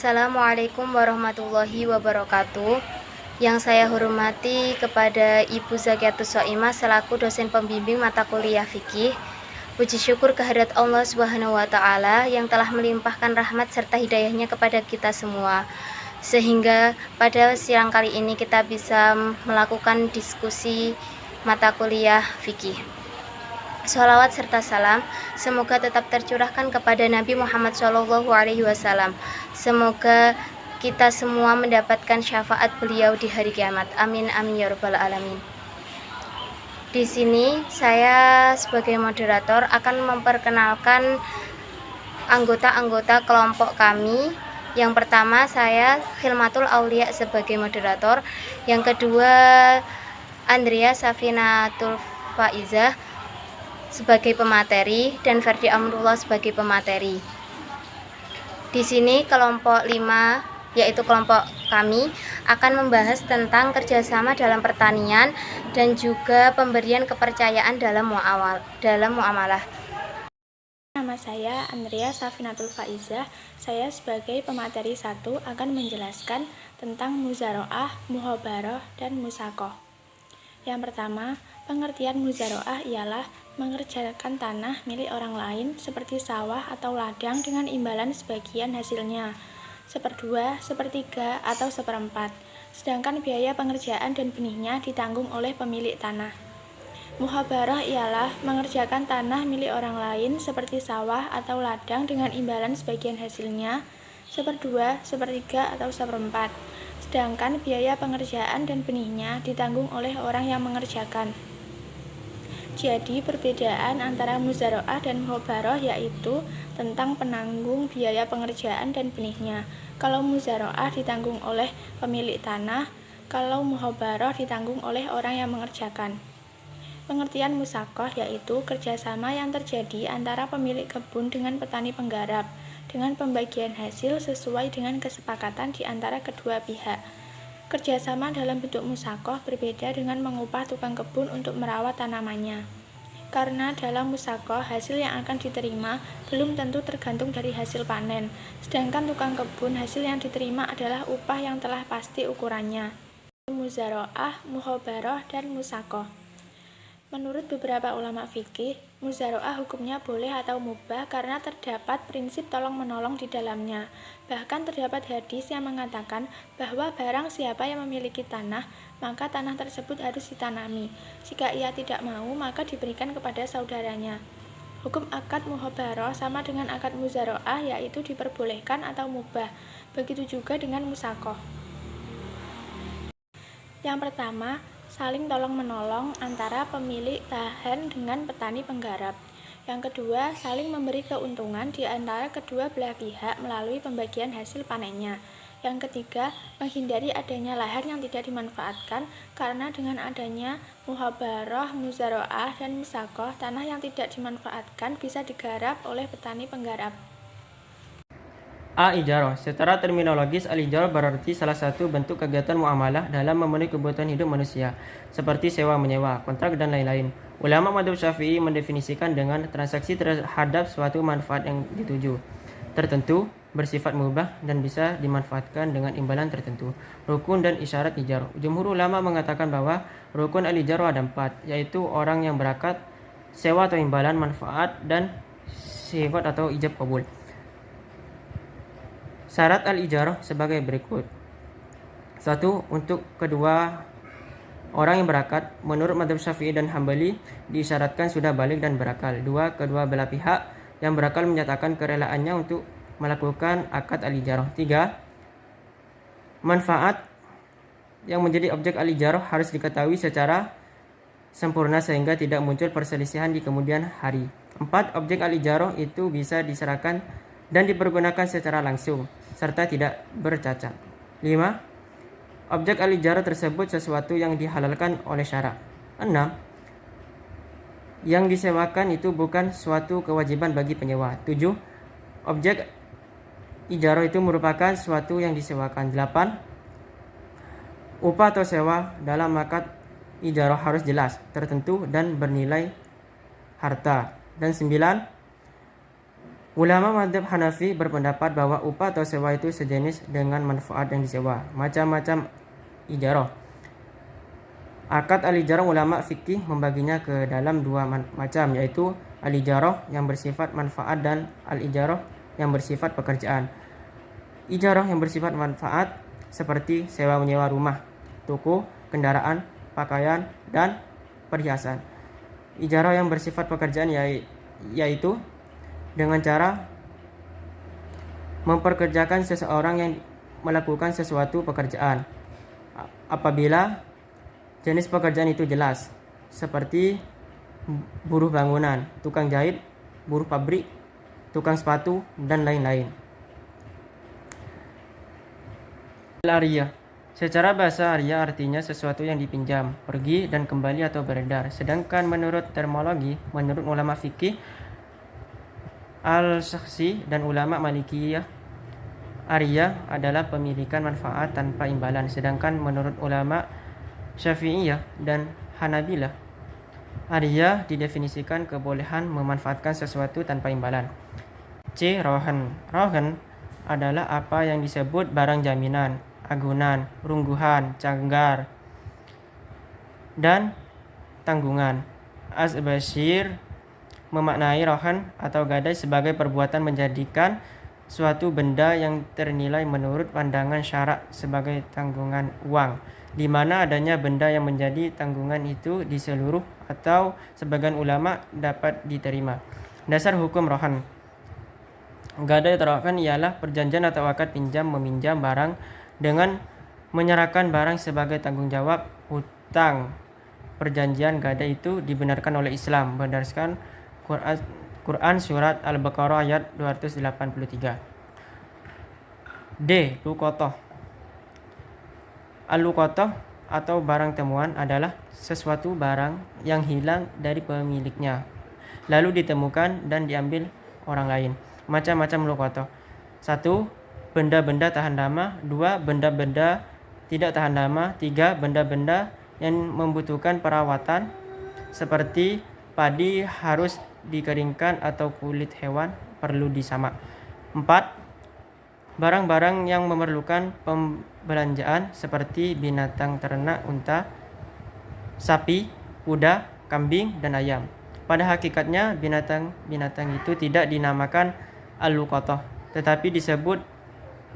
Assalamualaikum warahmatullahi wabarakatuh. Yang saya hormati kepada Ibu Zakiatus Soimah selaku dosen pembimbing mata kuliah fikih. Puji syukur kehadirat Allah Subhanahu wa taala yang telah melimpahkan rahmat serta hidayahnya kepada kita semua. Sehingga pada siang kali ini kita bisa melakukan diskusi mata kuliah fikih. Sholawat serta salam semoga tetap tercurahkan kepada Nabi Muhammad SAW. Semoga kita semua mendapatkan syafaat beliau di hari kiamat. Amin amin ya rabbal alamin. Di sini saya sebagai moderator akan memperkenalkan anggota-anggota kelompok kami. Yang pertama saya Khilmatul Aulia sebagai moderator. Yang kedua Andrea Safinatul Faizah sebagai pemateri dan Ferdi Amrullah sebagai pemateri. Di sini kelompok 5 yaitu kelompok kami akan membahas tentang kerjasama dalam pertanian dan juga pemberian kepercayaan dalam muamalah. Nama saya Andrea Safinatul Faizah. Saya sebagai pemateri 1 akan menjelaskan tentang muzaroah, muhobaroh, dan musakoh. Yang pertama, pengertian muzaroah ialah mengerjakan tanah milik orang lain seperti sawah atau ladang dengan imbalan sebagian hasilnya, 1/2, 1/3, atau 1/4, sedangkan biaya pengerjaan dan benihnya ditanggung oleh pemilik tanah. Muhabarah ialah mengerjakan tanah milik orang lain seperti sawah atau ladang dengan imbalan sebagian hasilnya, 1/2, 1/3, atau 1/4, sedangkan biaya pengerjaan dan benihnya ditanggung oleh orang yang mengerjakan. Jadi perbedaan antara muzaroah dan muhobaroh yaitu tentang penanggung biaya pengerjaan dan benihnya. Kalau muzaroah ditanggung oleh pemilik tanah, kalau muhobaroh ditanggung oleh orang yang mengerjakan. Pengertian musakoh yaitu kerjasama yang terjadi antara pemilik kebun dengan petani penggarap dengan pembagian hasil sesuai dengan kesepakatan di antara kedua pihak. Kerjasama dalam bentuk musakoh berbeda dengan mengupah tukang kebun untuk merawat tanamannya. Karena dalam musakoh hasil yang akan diterima belum tentu tergantung dari hasil panen, sedangkan tukang kebun hasil yang diterima adalah upah yang telah pasti ukurannya. Muzaroah, muhobaroh, dan musakoh. Menurut beberapa ulama fikih, muzaroah hukumnya boleh atau mubah karena terdapat prinsip tolong-menolong di dalamnya. Bahkan terdapat hadis yang mengatakan bahwa barang siapa yang memiliki tanah, maka tanah tersebut harus ditanami. Jika ia tidak mau, maka diberikan kepada saudaranya. Hukum akad muhobaroh sama dengan akad muzaroah, yaitu diperbolehkan atau mubah. Begitu juga dengan musakoh. Yang pertama, saling tolong-menolong antara pemilik lahan dengan petani penggarap. Yang kedua, saling memberi keuntungan di antara kedua belah pihak melalui pembagian hasil panennya. Yang ketiga, menghindari adanya lahan yang tidak dimanfaatkan karena dengan adanya muhabaroh, muzaroah, dan musakoh, tanah yang tidak dimanfaatkan bisa digarap oleh petani penggarap. Ijarah. Secara terminologis, al-ijarah berarti salah satu bentuk kegiatan muamalah dalam memenuhi kebutuhan hidup manusia, seperti sewa menyewa, kontrak, dan lain-lain. Ulama madzhab Syafi'i mendefinisikan dengan transaksi terhadap suatu manfaat yang dituju, tertentu, bersifat mubah, dan bisa dimanfaatkan dengan imbalan tertentu. Rukun dan isyarat ijarah. Jumhur ulama mengatakan bahwa rukun al-ijarah ada 4, yaitu orang yang berakad, sewa atau imbalan, manfaat, dan sigot atau ijab kabul. Syarat al-ijarah sebagai berikut. 1. Untuk kedua orang yang berakad, menurut madzhab Syafi'i dan Hambali, diisyaratkan sudah balik dan berakal. 2. Kedua belah pihak yang berakal menyatakan kerelaannya untuk melakukan akad al-ijarah. 3. Manfaat yang menjadi objek al-ijarah harus diketahui secara sempurna sehingga tidak muncul perselisihan di kemudian hari. 4. Objek al-ijarah itu bisa diserahkan dan dipergunakan secara langsung serta tidak bercacat. 5. Objek al-ijarah tersebut sesuatu yang dihalalkan oleh syarak. 6. Yang disewakan itu bukan suatu kewajiban bagi penyewa. 7. Objek ijarah itu merupakan suatu yang disewakan. 8. Upah atau sewa dalam akad ijarah harus jelas, tertentu, dan bernilai harta. Dan 9. Ulama mazhab Hanafi berpendapat bahwa upah atau sewa itu sejenis dengan manfaat yang disewa. Macam-macam ijarah. Akad al-ijarah ulama fikih membaginya ke dalam dua macam, yaitu al-ijarah yang bersifat manfaat dan al-ijarah yang bersifat pekerjaan. Ijarah yang bersifat manfaat seperti sewa menyewa rumah, toko, kendaraan, pakaian, dan perhiasan. Ijarah yang bersifat pekerjaan yaitu dengan cara memperkerjakan seseorang yang melakukan sesuatu pekerjaan apabila jenis pekerjaan itu jelas, seperti buruh bangunan, tukang jahit, buruh pabrik, tukang sepatu, dan lain-lain. Al-ariyah. Secara bahasa ariyah artinya sesuatu yang dipinjam, pergi dan kembali atau beredar. Sedangkan menurut terminologi, menurut ulama fikih Al-Shakhsi dan ulama Malikiyah, ariyah adalah pemilikan manfaat tanpa imbalan. Sedangkan menurut ulama Syafi'iyah dan Hanabilah, ariyah didefinisikan kebolehan memanfaatkan sesuatu tanpa imbalan. C. Rohan. Rohan adalah apa yang disebut barang jaminan, agunan, rungguhan, canggar, dan tanggungan. Az-Bashir memaknai rohan atau gadai sebagai perbuatan menjadikan suatu benda yang ternilai menurut pandangan syarak sebagai tanggungan uang, di mana adanya benda yang menjadi tanggungan itu di seluruh atau sebagian ulama dapat diterima. Dasar hukum rohan. Gadai atau rohan ialah perjanjian atau akad pinjam meminjam barang dengan menyerahkan barang sebagai tanggung jawab hutang. Perjanjian gadai itu dibenarkan oleh Islam berdasarkan Quran surat Al-Baqarah ayat 283. D. Luqathah. Al-luqathah atau barang temuan adalah sesuatu barang yang hilang dari pemiliknya lalu ditemukan dan diambil orang lain. Macam-macam luqathah. 1. Benda-benda tahan lama. 2. Benda-benda tidak tahan lama. 3. Benda-benda yang membutuhkan perawatan seperti padi harus dikeringkan atau kulit hewan perlu disamak. 4. Barang-barang yang memerlukan pembelanjaan seperti binatang ternak unta, sapi, kuda, kambing, dan ayam. Pada hakikatnya binatang-binatang itu tidak dinamakan al-luqathah, tetapi disebut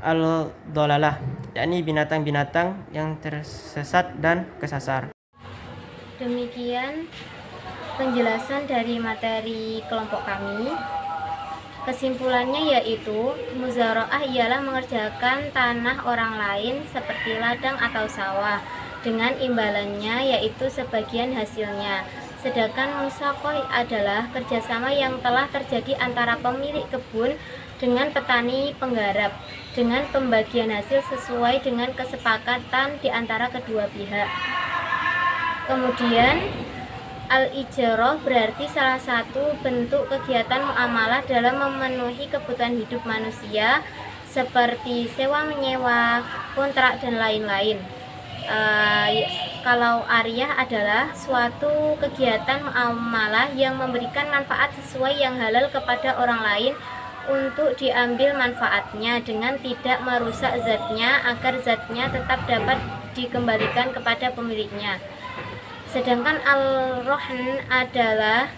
al-dhalalah, yakni binatang-binatang yang tersesat dan kesasar. Demikian penjelasan dari materi kelompok kami. Kesimpulannya yaitu muzaraah ialah mengerjakan tanah orang lain seperti ladang atau sawah dengan imbalannya yaitu sebagian hasilnya. Sedangkan musaqah adalah kerjasama yang telah terjadi antara pemilik kebun dengan petani penggarap dengan pembagian hasil sesuai dengan kesepakatan di antara kedua pihak. Kemudian al-ijarah berarti salah satu bentuk kegiatan muamalah dalam memenuhi kebutuhan hidup manusia seperti sewa menyewa, kontrak, dan lain-lain. Kalau ariyah adalah suatu kegiatan muamalah yang memberikan manfaat sesuai yang halal kepada orang lain untuk diambil manfaatnya dengan tidak merusak zatnya agar zatnya tetap dapat dikembalikan kepada pemiliknya. Sedangkan al-rohan adalah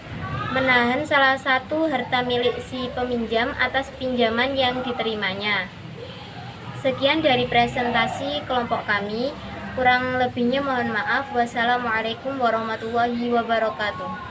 menahan salah satu harta milik si peminjam atas pinjaman yang diterimanya. Sekian dari presentasi kelompok kami. Kurang lebihnya mohon maaf. Wassalamualaikum warahmatullahi wabarakatuh.